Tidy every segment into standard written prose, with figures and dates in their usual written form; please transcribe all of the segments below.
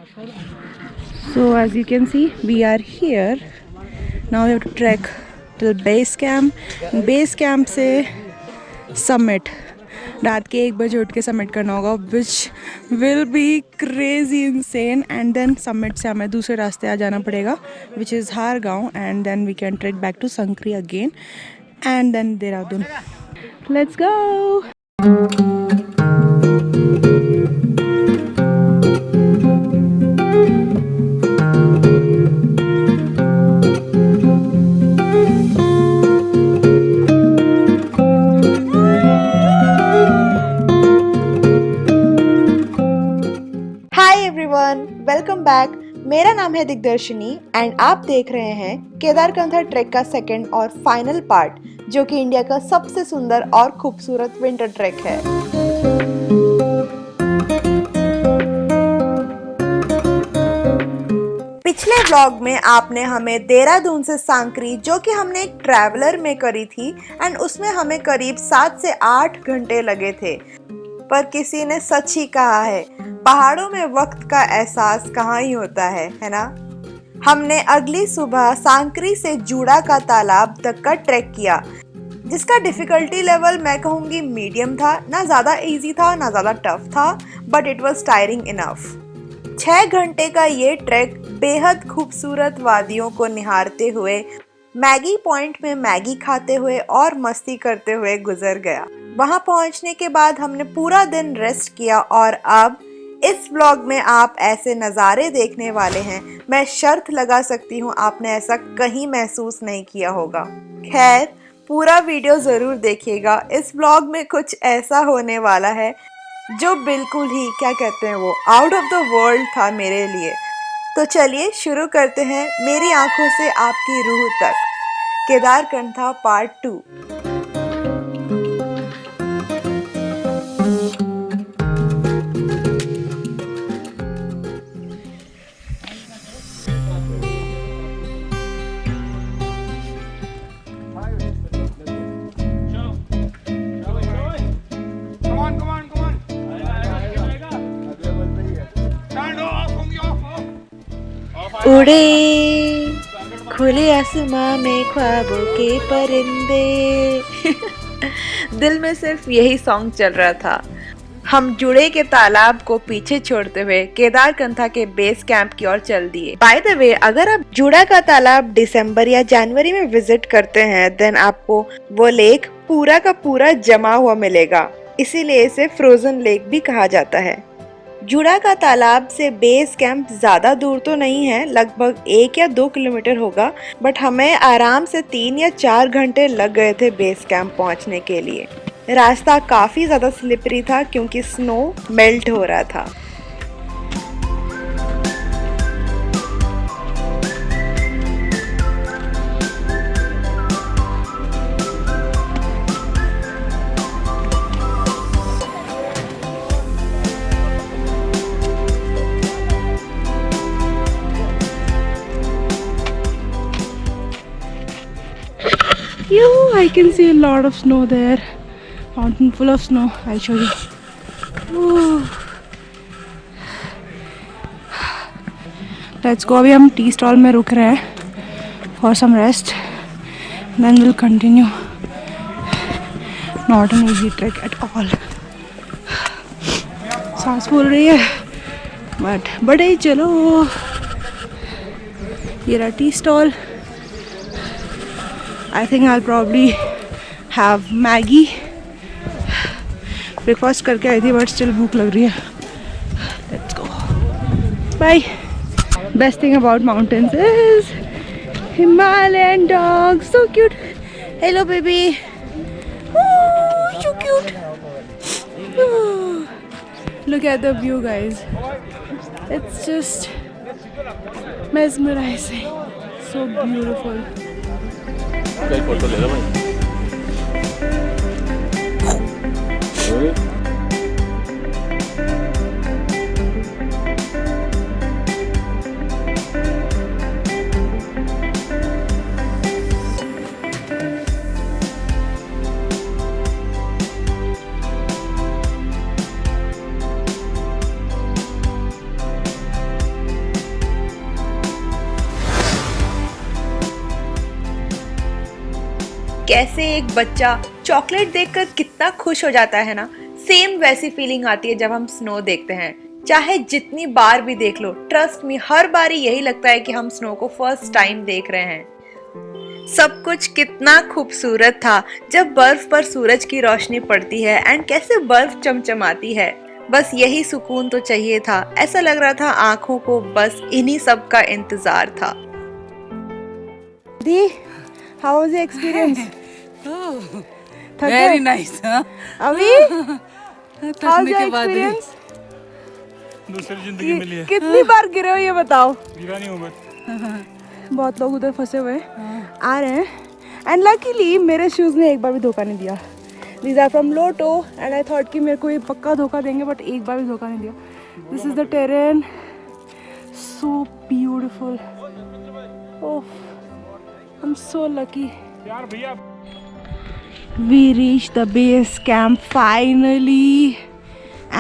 So as you can see, we are here. Now we have to trek till base camp. Base camp से summit. रात के 1 बजे उठ के submit करना होगा, which will be crazy insane. And then submit से हमें दूसरे रास्ते आ जाना पड़ेगा, विच is Hargaon. And then we can trek back to Sankri again and then Dehradun. Let's go. Welcome back. मेरा नाम है दिग्दर्शिनी एंड आप देख रहे हैं केदारकंठा ट्रैक का सेकंड और फाइनल पार्ट, जो कि इंडिया का सबसे सुंदर और खूबसूरत विंटर ट्रैक है. पिछले व्लॉग में आपने हमें देहरादून से सांकरी, जो कि हमने एक ट्रैवलर में करी थी, एंड उसमें हमें करीब 7 से 8 घंटे लगे थे. पर किसी ने सच ही कहा है, पहाड़ों में वक्त का एहसास कहाँ ही होता है ना. हमने अगली सुबह सांकरी से जूड़ा का तालाब तक का ट्रैक किया, जिसका डिफिकल्टी लेवल मैं कहूँगी मीडियम था. ना ज़्यादा इजी था ना ज़्यादा टफ था, but it was tiring enough. 6 घंटे का ये ट्रैक बेहद खूबसूरत वादियों को निहारते हुए, मैगी पॉइंट में मैगी खाते हुए और मस्ती करते हुए गुजर गया. वहां पहुंचने के बाद हमने पूरा दिन रेस्ट किया और अब इस व्लॉग में आप ऐसे नज़ारे देखने वाले हैं, मैं शर्त लगा सकती हूँ आपने ऐसा कहीं महसूस नहीं किया होगा. खैर, पूरा वीडियो ज़रूर देखिएगा. इस व्लॉग में कुछ ऐसा होने वाला है जो बिल्कुल ही क्या कहते हैं वो आउट ऑफ द वर्ल्ड था मेरे लिए. तो चलिए शुरू करते हैं मेरी आंखों से आपकी रूह तक, केदारकंठा पार्ट 2. उड़े खुले आसमां में ख्वाबों के परिंदे. दिल में सिर्फ यही सॉन्ग चल रहा था. हम जुड़े के तालाब को पीछे छोड़ते हुए केदारकंठा के बेस कैंप की ओर चल दिए. बाय द वे, अगर आप जुड़ा का तालाब दिसंबर या जनवरी में विजिट करते हैं, देन आपको वो लेक पूरा का पूरा जमा हुआ मिलेगा. इसीलिए इसे फ्रोजन लेक भी कहा जाता है. जुड़ा का तालाब से बेस कैंप ज़्यादा दूर तो नहीं है, लगभग 1 या 2 किलोमीटर होगा, बट हमें आराम से 3 या 4 घंटे लग गए थे बेस कैंप पहुंचने के लिए. रास्ता काफ़ी ज़्यादा स्लिपरी था क्योंकि स्नो मेल्ट हो रहा था. I can see a lot of snow there. Mountain full of snow. I'll show you. Ooh. Let's go. अभी हम टी स्टॉल में रुक रहे हैं for some rest. Then we'll continue. Not an easy trek at all. सांस फूल रही है, but बड़े चलो. ये रहा tea stall. I think I'll probably have Maggie. Breakfast करके आई थी, बट स्टिल भूख लग रही है. Let's go. Bye. Best thing about mountains is Himalayan dogs. So cute. Hello baby. Oh, so cute. Oh. Look at the view, guys. It's just mesmerizing. So beautiful. एक photo ले लो भाई. कैसे एक बच्चा चॉकलेट देखकर कितना खुश हो जाता है ना, सेम वैसी फीलिंग आती है जब हम स्नो देखते हैं। चाहे जितनी बार भी देख लो, ट्रस्ट मी, हर बार यही लगता है कि हम स्नो को फर्स्ट टाइम देख रहे हैं। सब कुछ कितना खूबसूरत था जब बर्फ पर सूरज की रोशनी पड़ती है एंड कैसे बर्फ चमचमाती है। बस यही सुकून तो चाहिए था। ऐसा लग रहा था आंखों को बस इन्हीं सब का इंतजार था। दी, how was the experience? Very nice. अभी how's your experience? दूसरी जिंदगी मिली है। कितनी बार गिरे हो ये बताओ। गिरा नहीं हूँ मैं। बहुत लोग उधर फंसे हुए आ रहे हैं एंड लकीली मेरे शूज़ ने एक बार भी धोखा नहीं दिया। These are from Lotto and I thought कि मेरे को ये पक्का धोखा देंगे, बट एक बार भी धोखा नहीं दिया। This is the terrain, so beautiful. Oh, I'm so lucky. यार भैया We reached the base camp finally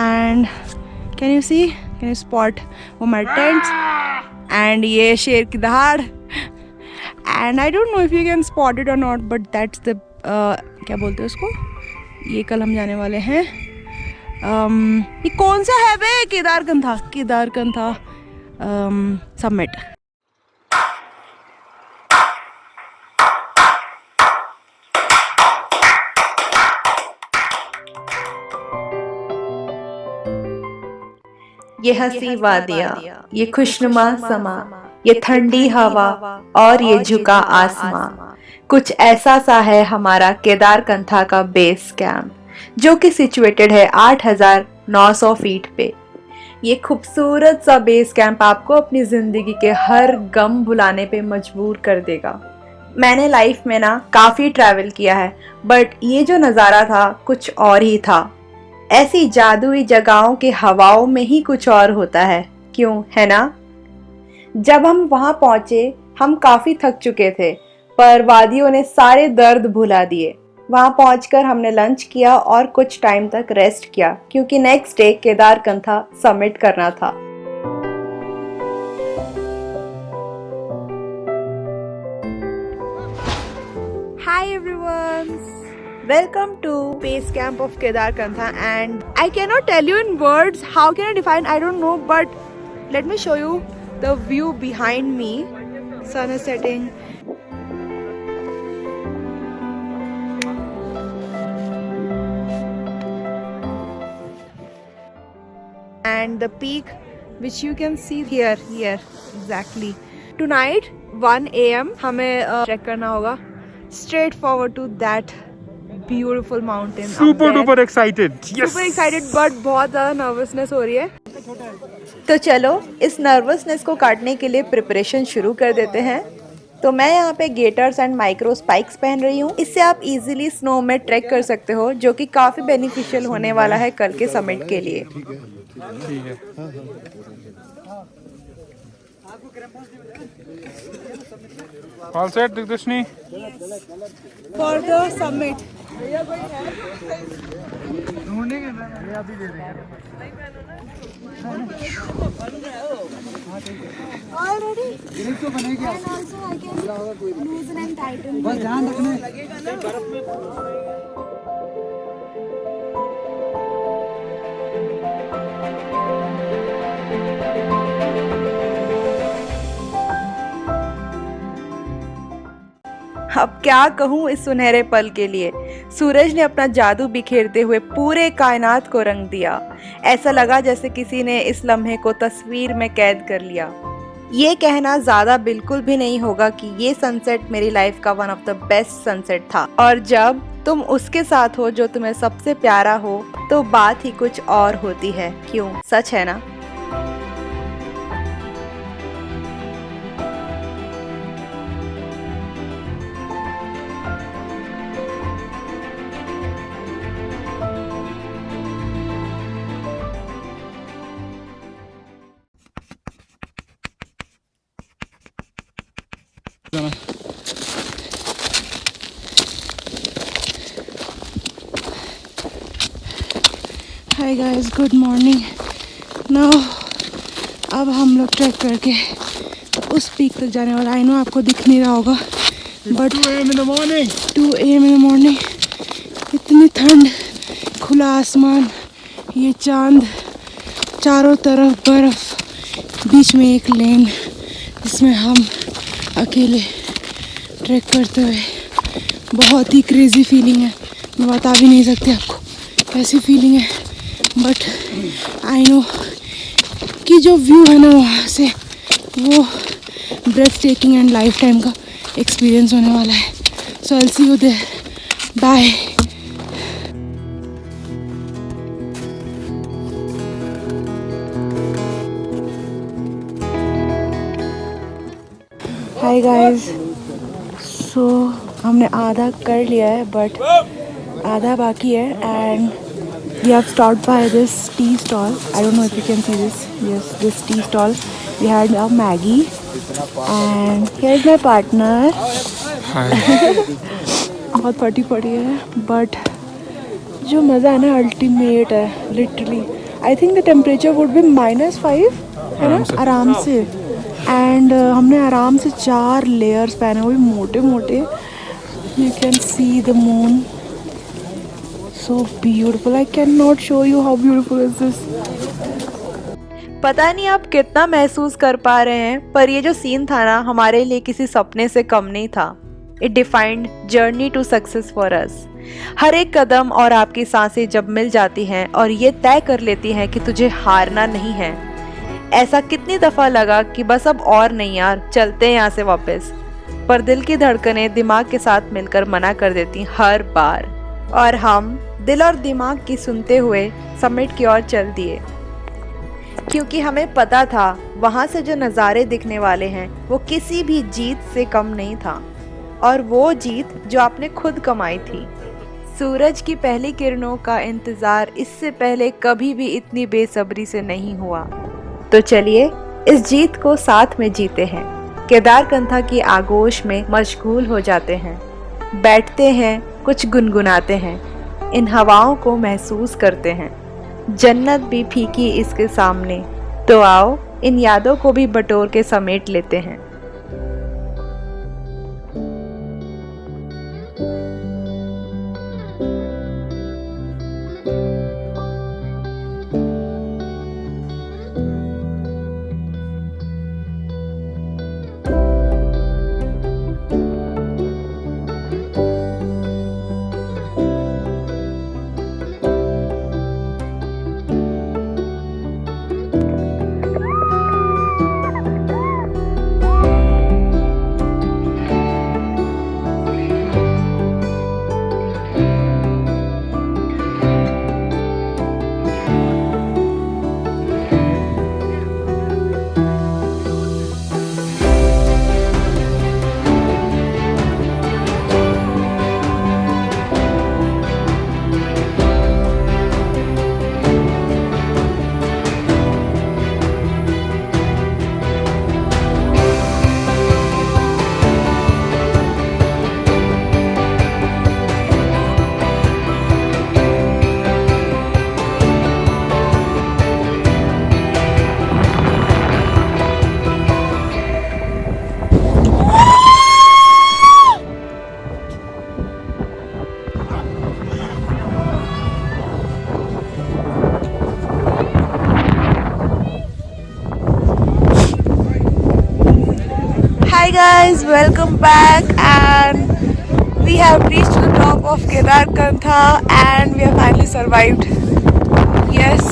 and can you see? Can you spot वो हमारे tents and ये शेर की दहाड़ and I don't know if you can spot it or not, but that's the क्या बोलते हैं उसको, ये कल हम जाने वाले हैं। ये कौन सा है बे? केदारकंथा समिट। ये हंसी वादियाँ, ये खुशनुमा समा, ये ठंडी हवा और ये झुका आसमां, कुछ ऐसा सा है हमारा केदारकंथा का बेस कैंप, जो कि सिचुएटेड है 8,900 फीट पे। ये खूबसूरत सा बेस कैंप आपको अपनी ज़िंदगी के हर गम भुलाने पे मजबूर कर देगा। मैंने लाइफ में ना काफ़ी ट्रैवल किया है, बट ये जो नज़ारा था कुछ और ही था। ऐसी जादुई जगहों के हवाओं में ही कुछ और होता है, क्यों, है ना? जब हम वहाँ पहुँचे हम काफ़ी थक चुके थे, पर वादियों ने सारे दर्द भुला दिए। वहाँ पहुँचकर हमने लंच किया और कुछ टाइम तक रेस्ट किया, क्योंकि नेक्स्ट डे केदारकंथा समिट करना था। Hi everyone, welcome to base camp of Kedarkantha and I cannot tell you in words, how can I define, I don't know, but let me show you the view behind me. Sun is setting. And the peak which you can see here exactly. Tonight 1 AM हमें track करना होगा straight forward to that beautiful mountain. Super duper excited. Super excited but बहुत ज़्यादा nervousness हो रही है। तो चलो इस नर्वसनेस को काटने के लिए प्रिपरेशन शुरू कर देते हैं। तो मैं यहाँ पे गेटर्स एंड माइक्रो स्पाइक्स पहन रही हूँ। इससे आप इजीली स्नो में ट्रैक कर सकते हो, जो कि काफ़ी बेनिफिशियल होने वाला है कल के समिट के लिए। ठीक है। All set Digdarshini. For the summit. Already? And also I can loosen and tighten. बस ध्यान रखना। अब क्या कहूँ इस सुनहरे पल के लिए। सूरज ने अपना जादू बिखेरते हुए पूरे कायनात को रंग दिया। ऐसा लगा जैसे किसी ने इस लम्हे को तस्वीर में कैद कर लिया। ये कहना ज़्यादा बिल्कुल भी नहीं होगा कि ये सनसेट मेरी लाइफ का one of the best sunset था। और जब तुम उसके साथ हो जो तुम्हें सबसे प्यारा हो, तो बात ही कुछ और होती है, क्यों, सच है ना? Hi guys, good morning. Now अब हम लोग ट्रैक करके उस पीक तक जाने वाला। आई नो आपको दिख नहीं रहा होगा, but 2 a.m. in the morning. 2 AM in the morning, इतनी ठंड, खुला आसमान, ये चांद, चारों तरफ बर्फ, बीच में एक लेन जिसमें हम अकेले ट्रैक करते हुए, बहुत ही क्रेजी फीलिंग है। मैं बता भी नहीं सकती आपको कैसी फीलिंग है, बट आई नो कि जो व्यू है ना वहाँ से वो breathtaking and lifetime का एक्सपीरियंस होने वाला है। So I will see you there, bye. Hi guys, so हमने आधा कर लिया है बट आधा बाकी है and we have stopped by this tea stall. I don't know if you can see this. Yes, this tea stall. We had a Maggie and here's my partner. बहुत फटी पड़ी है बट जो मज़ा है ना अल्टीमेट है literally. I think the temperature would be -5 है ना आराम से। एंड हमने आराम से 4 लेयर्स पहने, वो भी मोटे मोटे। You can see the moon, so beautiful. I cannot show you how beautiful is this. पता नहीं आप कितना महसूस कर पा रहे हैं, पर ये जो सीन था ना हमारे लिए किसी सपने से कम नहीं था। It defined journey to success for us. हर एक कदम और आपकी सांसें जब मिल जाती हैं और ये तय कर लेती हैं कि तुझे हारना नहीं है। ऐसा कितनी दफ़ा लगा कि बस अब और नहीं यार, चलते हैं यहाँ से वापस, पर दिल की धड़कनें दिमाग के साथ मिलकर मना कर देती हर बार, और हम दिल और दिमाग की सुनते हुए समिट की ओर चल दिए, क्योंकि हमें पता था वहाँ से जो नज़ारे दिखने वाले हैं वो किसी भी जीत से कम नहीं था, और वो जीत जो आपने खुद कमाई थी। सूरज की पहली किरणों का इंतज़ार इससे पहले कभी भी इतनी बेसब्री से नहीं हुआ। तो चलिए इस जीत को साथ में जीते हैं। केदारकंठा की आगोश में मशगूल हो जाते हैं, बैठते हैं, कुछ गुनगुनाते हैं, इन हवाओं को महसूस करते हैं। जन्नत भी फीकी इसके सामने, तो आओ इन यादों को भी बटोर के समेट लेते हैं। Hi guys, welcome back and we have reached the top of Kedarkantha and we have finally survived. Yes,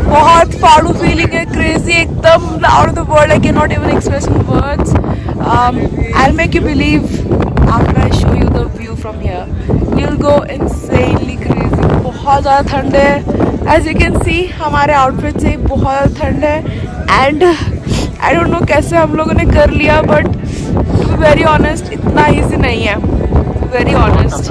बहुत फाड़ू feeling है, crazy, एकदम out of the world. I cannot even express in words. I'll make you believe after I show you the view from here. You'll go insanely crazy. बहुत ज़्यादा ठंड है. As you can see, हमारे outfit से बहुत ठंड है and I don't know कैसे हम लोगों ने कर लिया, but to be very honest इतना easy नहीं है. Very honest.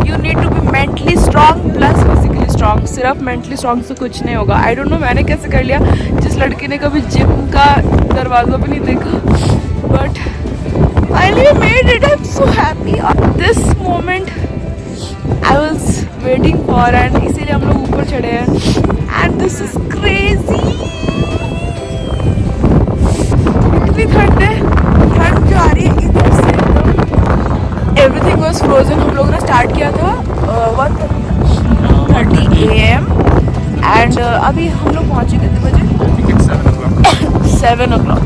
You need to be mentally strong plus physically strong. सिर्फ mentally strong से कुछ नहीं होगा. I don't know मैंने कैसे कर लिया. जिस लड़की ने कभी जिम का दरवाज़ा भी नहीं देखा, but finally we made it. I'm so happy. This moment I was waiting for and इसीलिए हम लोग ऊपर चढ़े हैं. And this is crazy. इतनी ठंड है, ठंड जो आ रही है इधर तो उस दिन हम लोग ने स्टार्ट किया था 1:30 AM एंड अभी हम लोग पहुँचे कितने बजे? 7 o'clock.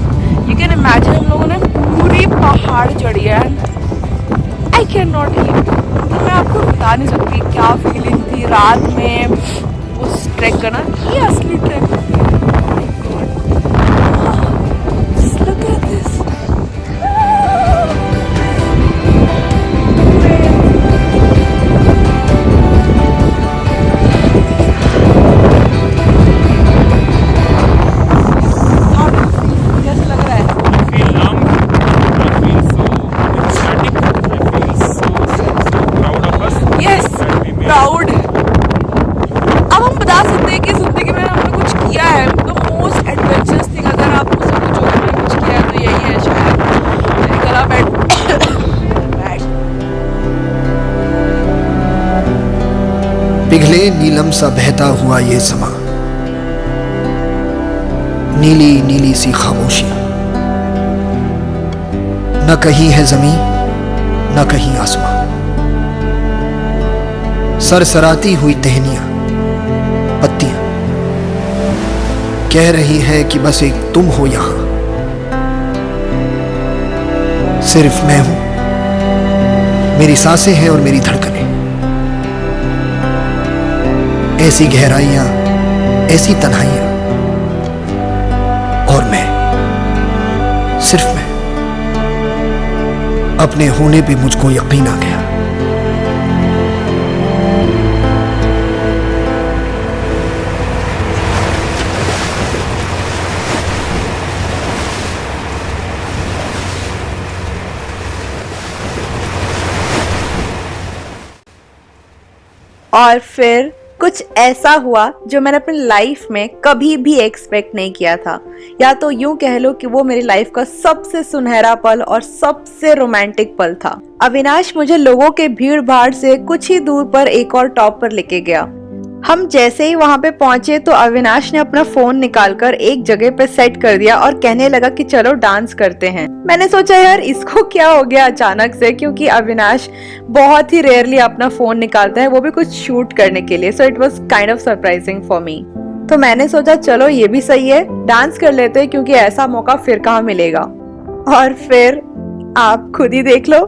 You can imagine हम लोगों ने पूरी पहाड़ चढ़ी है and I can not leave. मैं आपको बता नहीं सकती क्या फीलिंग थी रात में उस ट्रैक करना. ये असली ट्रैक होती है. My God. Just look at this. कैसा लग रहा है? feel numb. I feel so ecstatic. I feel so proud of us. Yes, that we made proud. अब हम बता सकते हैं कि जिंदगी में हमने कुछ किया है. द मोस्ट एडवेंचरस थिंग अगर आप मुझसे पूछो कि मैंने कुछ किया है तो यही है शायद. मेरी गला बैठ पिघले नीलम सा बहता हुआ ये समा, नीली नीली सी खामोशियां, न कहीं है जमीन न कहीं आसमां, सरसराती हुई टहनियां पत्तियां कह रही है कि बस एक तुम हो यहां, सिर्फ मैं हूं, मेरी सांसें हैं और मेरी धड़कनें, ऐसी गहराइयां ऐसी तन्हाइयां, और मैं, सिर्फ मैं, अपने होने पे मुझको यकीन आ गया. और फिर कुछ ऐसा हुआ जो मैंने अपनी लाइफ में कभी भी एक्सपेक्ट नहीं किया था, या तो यूं कह लो कि वो मेरी लाइफ का सबसे सुनहरा पल और सबसे रोमांटिक पल था. अविनाश मुझे लोगों के भीड़ भाड़ से कुछ ही दूर पर एक और टॉप पर लेके गया. हम जैसे ही वहां पे पहुंचे तो अविनाश ने अपना फोन निकालकर एक जगह पे सेट कर दिया और कहने लगा कि चलो डांस करते हैं. मैंने सोचा यार इसको क्या हो गया अचानक से, क्योंकि अविनाश बहुत ही रेयरली अपना फोन निकालता है, वो भी कुछ शूट करने के लिए. So it was kind of surprising for me. तो मैंने सोचा चलो ये भी सही है, डांस कर लेते हैं, क्योंकि ऐसा मौका फिर कहाँ मिलेगा. और फिर आप खुद ही देख लो.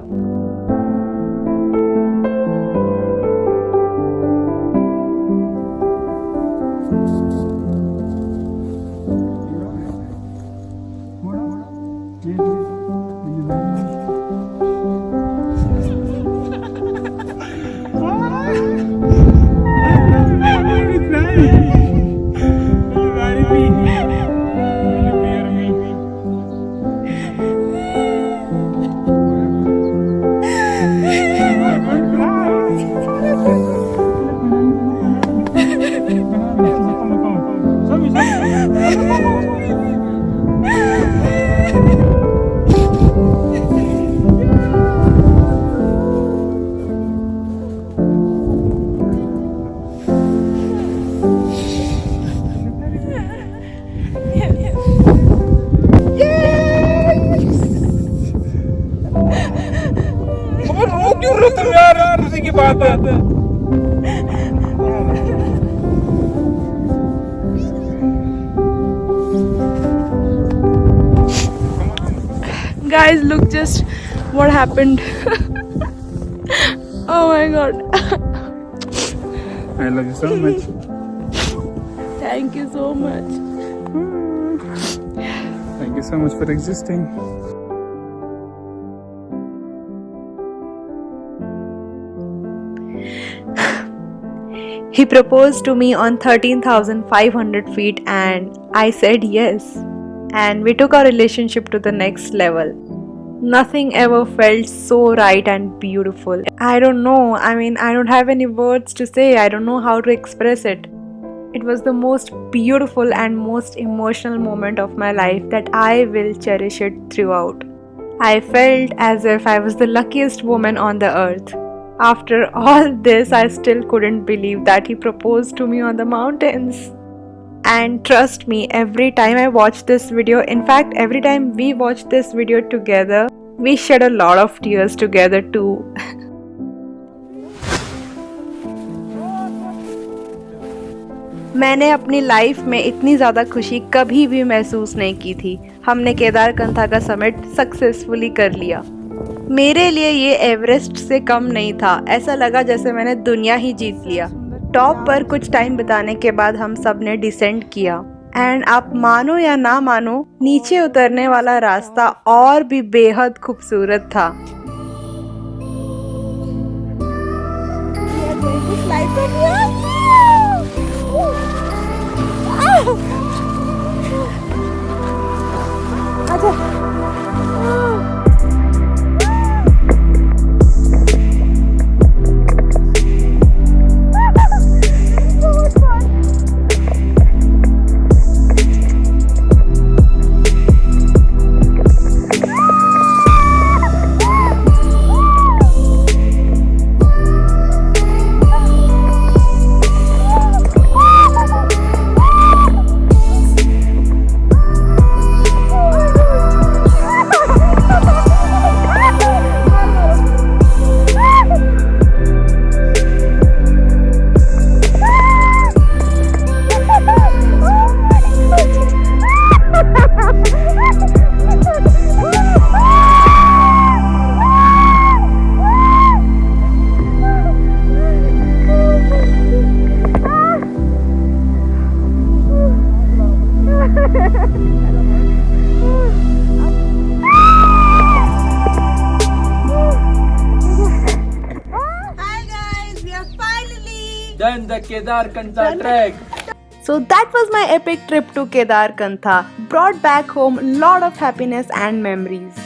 Guys, look just what happened. Oh my God. I love you so much. Thank you so much. Thank you so much for existing. He proposed to me on 13,500 feet and I said yes. And we took our relationship to the next level. Nothing ever felt so right and beautiful. I don't know. I mean, I don't have any words to say. I don't know how to express it. It was the most beautiful and most emotional moment of my life that I will cherish it throughout. I felt as if I was the luckiest woman on the earth. After all this, I still couldn't believe that he proposed to me on the mountains. And trust me, every time I watch this video, in fact, every time we watch this video together, we shed a lot of tears together too. मैंने अपनी life में इतनी ज़्यादा खुशी कभी भी महसूस नहीं की थी। हमने केदारकंठा का समिट सक्सेसफुली कर लिया। मेरे लिए ये एवरेस्ट से कम नहीं था, ऐसा लगा जैसे मैंने दुनिया ही जीत लिया। टॉप पर कुछ टाइम बिताने के बाद हम सब ने डिसेंड किया एंड आप मानो या ना मानो, नीचे उतरने वाला रास्ता और भी बेहद खूबसूरत था। Done the Kedarkantha trek. So that was my epic trip to Kedarkantha. Brought back home a lot of happiness and memories.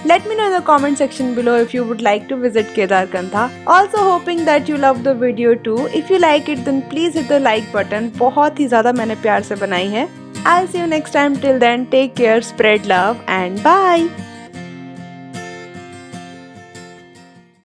Let me know in the comment section below if you would like to visit Kedarkantha. Also hoping that you love the video too. If you like it then please hit the like button. बहुत ही ज़्यादा मैंने प्यार से बनाई है. I'll see you next time. Till then, take care, spread love and bye.